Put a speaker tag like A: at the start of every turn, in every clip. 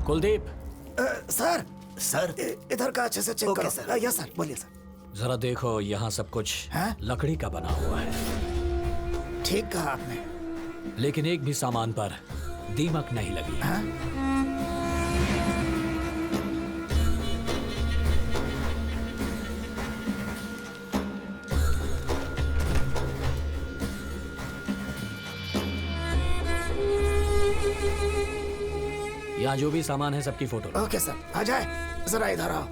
A: Kuldeep.
B: Sir sir इधर का अच्छे से चेक करो सर। यस सर, बोलिए सर।
A: जरा देखो, यहाँ सब कुछ लकड़ी का बना हुआ है।
B: ठीक कहा आपने,
A: लेकिन एक भी सामान पर दीमक नहीं लगी। यहाँ जो भी सामान है सबकी फोटो लो।
B: ओके सर, आ जाए जरा इधर आओ।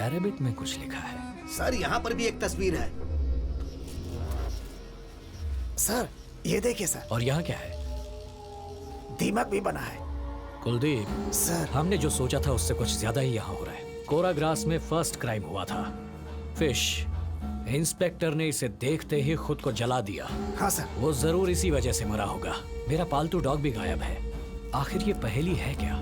A: अरेबिक में कुछ लिखा है
C: सर। यहाँ पर भी एक तस्वीर है
B: सर, ये देखिए सर।
A: और यहाँ क्या है?
B: दीमक भी बना है।
A: कुलदीप
B: सर,
A: हमने जो सोचा था उससे कुछ ज्यादा ही यहाँ हो रहा है। कोराग्रास में फर्स्ट क्राइम हुआ था, फिश। इंस्पेक्टर ने इसे देखते ही खुद को जला दिया।
B: हाँ सर।
A: वो जरूर इसी वजह से मरा होगा। मेरा पालतू डॉग भी गायब है। आखिर ये पहेली है क्या?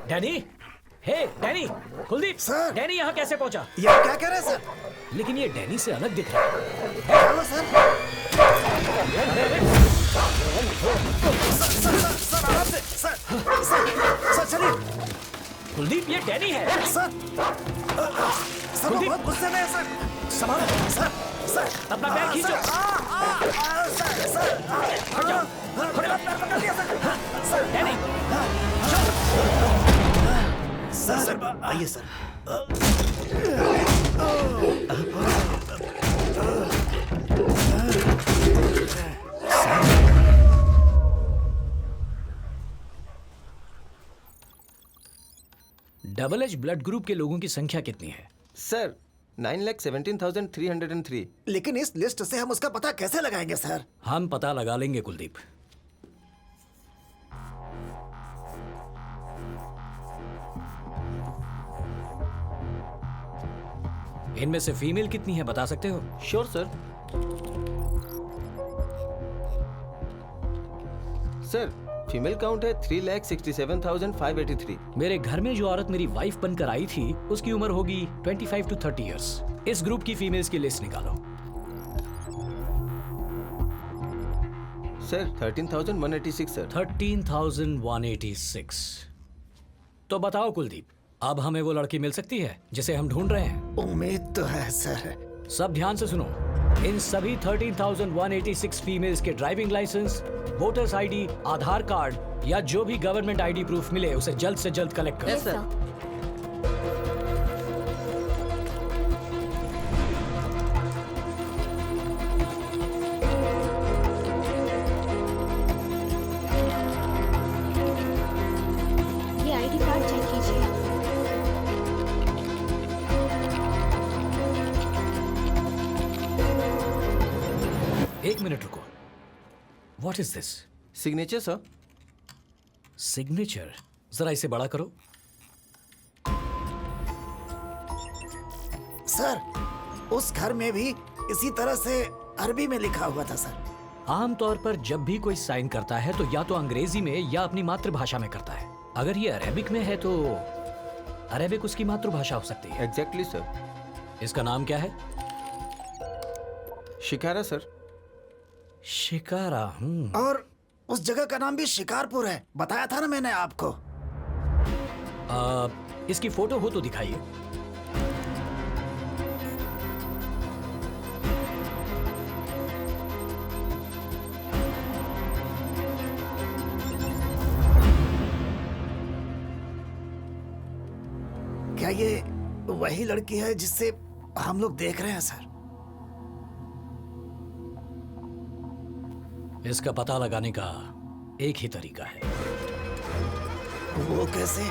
A: डैनी, हे डैनी, कुलदीप
B: सर।
A: डैनी यहाँ कैसे पहुंचा?
B: ये क्या कह रहे हैं सर?
A: लेकिन ये डैनी से अलग दिख रहा है।
B: Hello sir. सर आराम से सर। सर चलिए।
A: कुलदीप ये डैनी है।
B: सर सर वो बहुत गुस्से में है सर।
A: संभालो
B: सर सर
A: अपना पैर खींचो।
B: सर सर
A: हट जाओ।
B: मेरा पैर पकड़ लिया sir. Sir
A: Danny
C: sir. Sir आइए sir.
A: Double H blood group के लोगों की संख्या कितनी है?
D: सर 9,17,303।
B: लेकिन इस लिस्ट से हम उसका पता कैसे लगाएंगे सर?
A: हम पता लगा लेंगे कुलदीप। इनमें से फीमेल कितनी है बता सकते हो?
D: Sure sir. Sir female count है 3,67,583।
A: मेरे घर में जो औरत मेरी वाइफ बनकर आई थी उसकी उम्र होगी 25 to 30 इयर्स। इस ग्रुप की फीमेल्स की लिस्ट निकालो।
D: Sir 13,186 sir.
A: 13,186। तो बताओ कुलदीप, अब हमें वो लड़की मिल सकती है जिसे हम ढूंढ रहे हैं?
B: उम्मीद तो है सर।
A: सब ध्यान से सुनो। इन सभी 13,186 फीमेल्स के ड्राइविंग लाइसेंस, वोटर्स आईडी, आधार कार्ड या जो भी गवर्नमेंट आईडी प्रूफ मिले उसे जल्द से जल्द कलेक्ट करो।
D: Yes sir.
E: ये आईडी कार्ड चेक कीजिए।
A: एक मिनट रुको। What is this?
D: Signature sir.
A: Signature? जरा इसे बड़ा करो।
B: सर उस घर में भी इसी तरह से अरबी में लिखा हुआ था सर।
A: आमतौर पर जब भी कोई साइन करता है तो या तो अंग्रेजी में या अपनी मातृभाषा में करता है। अगर ये अरेबिक में है तो अरेबिक उसकी मातृभाषा हो सकती है।
D: Exactly sir.
A: इसका नाम क्या है?
D: शिकारा सर।
A: शिकारा।
B: और उस जगह का नाम भी शिकारपुर है, बताया था ना मैंने आपको।
A: इसकी फोटो हो तो दिखाइए।
B: क्या ये वही लड़की है जिससे हम लोग देख रहे हैं सर?
A: इसका पता लगाने का एक ही तरीका है।
B: वो कैसे?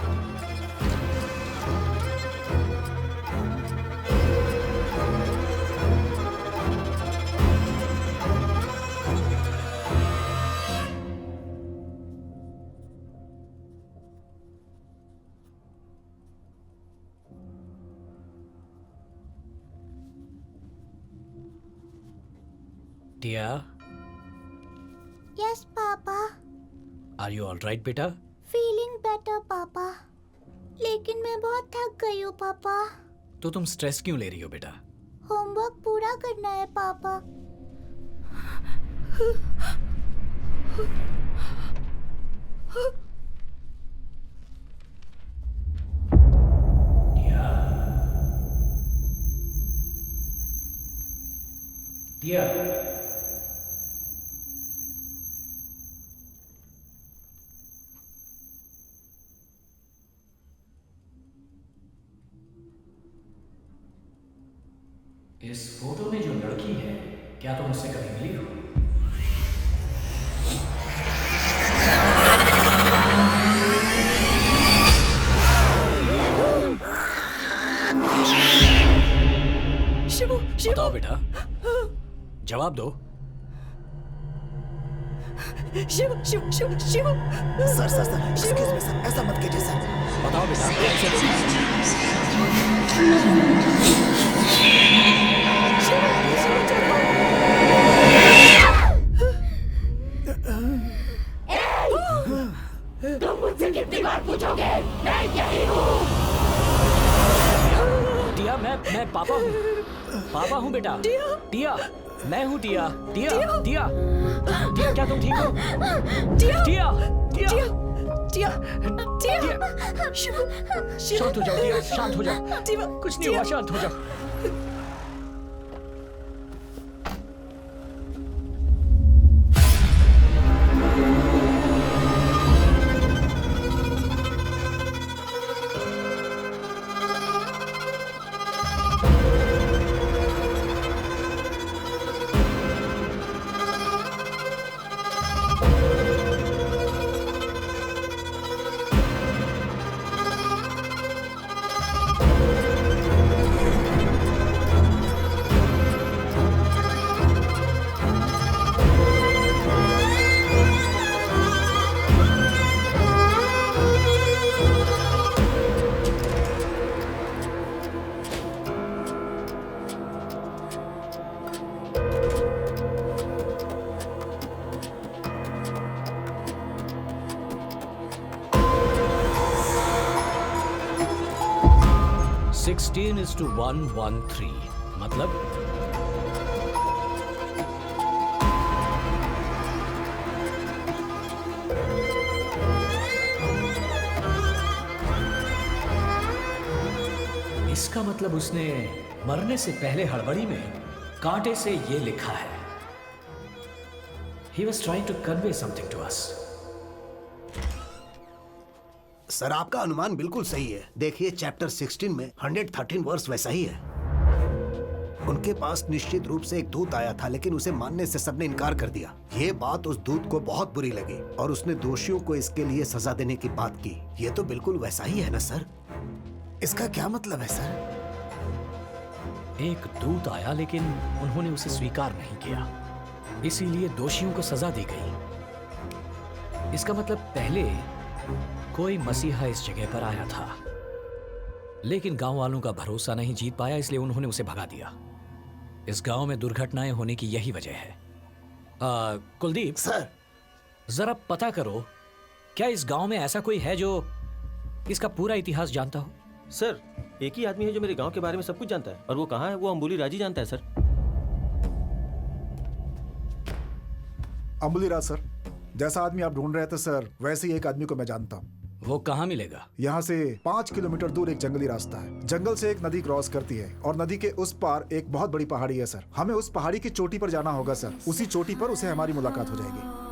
A: Tia,
E: yes papa.
A: Are you all right बेटा?
E: फीलिंग बेटर पापा, लेकिन मैं बहुत थक गई हूँ पापा।
A: तो तुम स्ट्रेस क्यों ले रही हो बेटा?
E: होमवर्क पूरा करना है पापा।
A: दिया, इस फोटो में जो लड़की है, क्या तुम उससे कभी मिली हो?
F: शिवू, शिवू,
A: बताओ बेटा, जवाब दो।
F: Shivu, Shivu, Shivu, Shivu.
B: Sir sir sir excuse me sir, ऐसा मत कीजिए सर।
A: बताओ बेटा, कैसे बोला? टिया, मैं पापा हूँ। पापा हूँ बेटा। टिया, मैं हूँ टिया। टिया, टिया, टिया, क्या तुम ठीक हो?
F: टिया,
A: टिया, टिया,
F: टिया, टिया, टिया। शिवू, शिवू,
A: शांत हो जाओ टिया, शांत हो जाओ।
F: टिया,
A: कुछ नहीं हुआ, शांत हो जाओ।16 is to 113 मतलब इसका मतलब उसने मरने से पहले हड़बड़ी में कांटे से ये लिखा है। He was trying to convey something to us.
C: Sir आपका अनुमान बिल्कुल सही है। देखिए चैप्टर 16 में 113 वर्स वैसा ही है। उनके पास निश्चित रूप से एक दूत आया था, लेकिन उसे मानने से सबने इनकार कर दिया। ये बात उस दूत को बहुत बुरी लगी और उसने दोषियों को इसके लिए सजा देने की बात की। ये तो बिल्कुल वैसा ही है ना सर?
B: इसका क्या मतलब है सर?
A: एक दूत आया लेकिन उन्होंने उसे स्वीकार नहीं किया, इसीलिए दोषियों को सजा दी गई। इसका मतलब पहले कोई मसीहा इस जगह पर आया था, लेकिन गांव वालों का भरोसा नहीं जीत पाया, इसलिए उन्होंने उसे भगा दिया। इस गांव में दुर्घटनाएं होने की यही वजह है। कुलदीप
B: सर,
A: जरा पता करो, क्या इस गांव में ऐसा कोई है जो इसका पूरा इतिहास जानता हो?
D: सर, एक ही आदमी है जो मेरे गांव के बारे में सब कुछ जानता है, और वो कहाँ है वो अंबुली राजी जानता है सर।
G: अंबुली राज सर, जैसा आदमी आप ढूंढ रहे थे सर, वैसे ही एक आदमी को मैं जानता हूँ।
A: वो कहाँ मिलेगा?
G: यहाँ से 5 किलोमीटर दूर एक जंगली रास्ता है। जंगल से एक नदी क्रॉस करती है और नदी के उस पार एक बहुत बड़ी पहाड़ी है सर। हमें उस पहाड़ी की चोटी पर जाना होगा सर। उसी चोटी पर उसे हमारी मुलाकात हो जाएगी।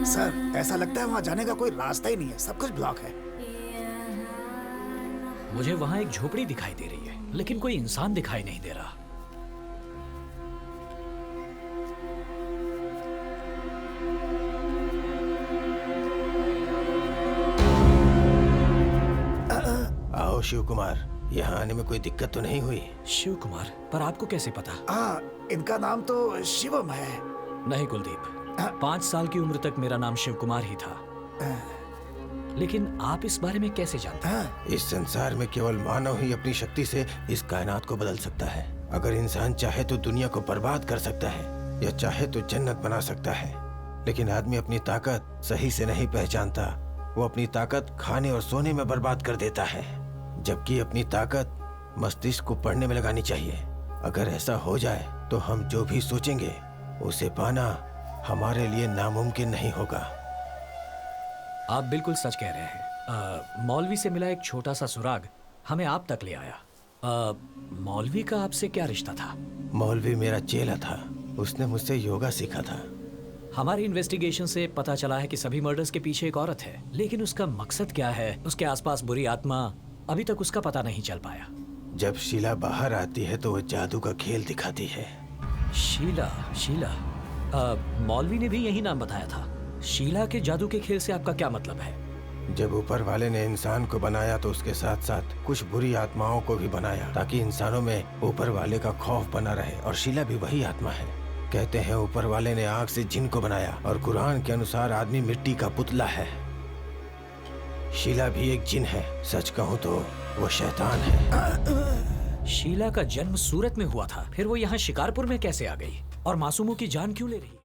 B: सर ऐसा लगता है वहाँ जाने का कोई रास्ता ही नहीं है, सब कुछ ब्लॉक है।
A: मुझे वहां एक झोपड़ी दिखाई दे रही है, लेकिन कोई इंसान दिखाई नहीं दे रहा।
D: आओ शिव कुमार, यहाँ आने में कोई दिक्कत तो नहीं हुई?
A: शिव कुमार, पर आपको कैसे पता?
B: इनका नाम तो शिवम है।
A: नहीं कुलदीप, 5 साल की उम्र तक मेरा नाम शिव कुमार ही था। लेकिन आप इस बारे में कैसे जानते हैं?
D: इस संसार में केवल मानव ही अपनी शक्ति से इस कायनात को बदल सकता है। अगर इंसान चाहे तो दुनिया को बर्बाद कर सकता है।
H: या चाहे तो जन्नत बना सकता है, लेकिन आदमी अपनी ताकत सही से नहीं पहचानता। वो अपनी ताकत खाने और सोने में बर्बाद कर देता है, जबकि अपनी ताकत मस्तिष्क को पढ़ने में लगानी चाहिए। अगर ऐसा हो जाए तो हम जो भी सोचेंगे उसे पाना हमारे लिए नामुमकिन नहीं होगा।
A: आप बिल्कुल सच कह रहे हैं। मौलवी से मिला एक छोटा सा सुराग हमें आप तक ले आया। मौलवी का आपसे क्या रिश्ता था?
H: मौलवी मेरा चेला था, उसने मुझसे योगा सीखा था।
A: हमारी इन्वेस्टिगेशन से पता चला है कि सभी मर्डर्स के पीछे एक औरत है, लेकिन उसका मकसद क्या है, उसके आसपास बुरी आत्मा, अभी तक उसका पता नहीं चल पाया।
H: जब शीला बाहर आती है तो वो जादू का खेल दिखाती है।
A: शीला? शीला? मौलवी ने भी यही नाम बताया था। शीला के जादू के खेल से आपका क्या मतलब है?
H: जब ऊपर वाले ने इंसान को बनाया तो उसके साथ साथ कुछ बुरी आत्माओं को भी बनाया, ताकि इंसानों में ऊपर वाले का खौफ बना रहे। और शीला भी वही आत्मा है। कहते हैं ऊपर वाले ने आग से जिन को बनाया, और कुरान के अनुसार आदमी मिट्टी का पुतला है। शीला भी एक जिन है। सच कहूँ तो वो शैतान है।
A: शीला का जन्म सूरत में हुआ था, फिर वो यहाँ शिकारपुर में कैसे आ गई? और मासूमों की जान क्यों ले रही?